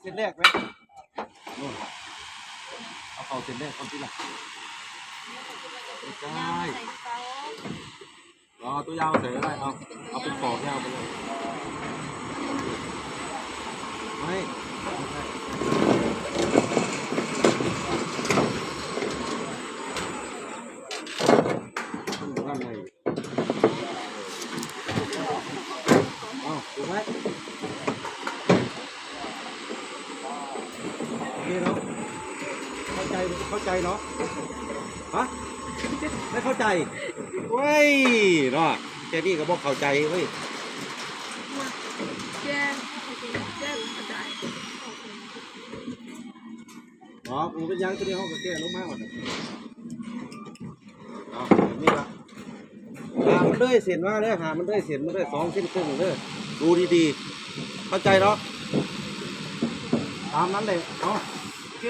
เส้นแรกไหมเอาเข่าเส้นแรกคนที่ละไม่ใช่รอตัวยาวเสร็จก็ได้เอาเป็นปอกยาวไปเลยไม่ใช่ต้องอยู่ด้านในถูกไหมนี่เนาะเข้าใจเนาะฮะไม่เข้าใจเว้ยเนาะแกนี่ก็บอกเข้าใจเว้ยอ๋อผมเป็นยังตัวนี้ห้องก็แก้ลงมาหมดแบบนี้ละหามันด้วยเสียนว่าเนี่ยหามันด้วยเสียนมันด้วย2 เส้นครึ่งเลยดูดีๆเข้าใจเนาะตามนั้นเลยโอเค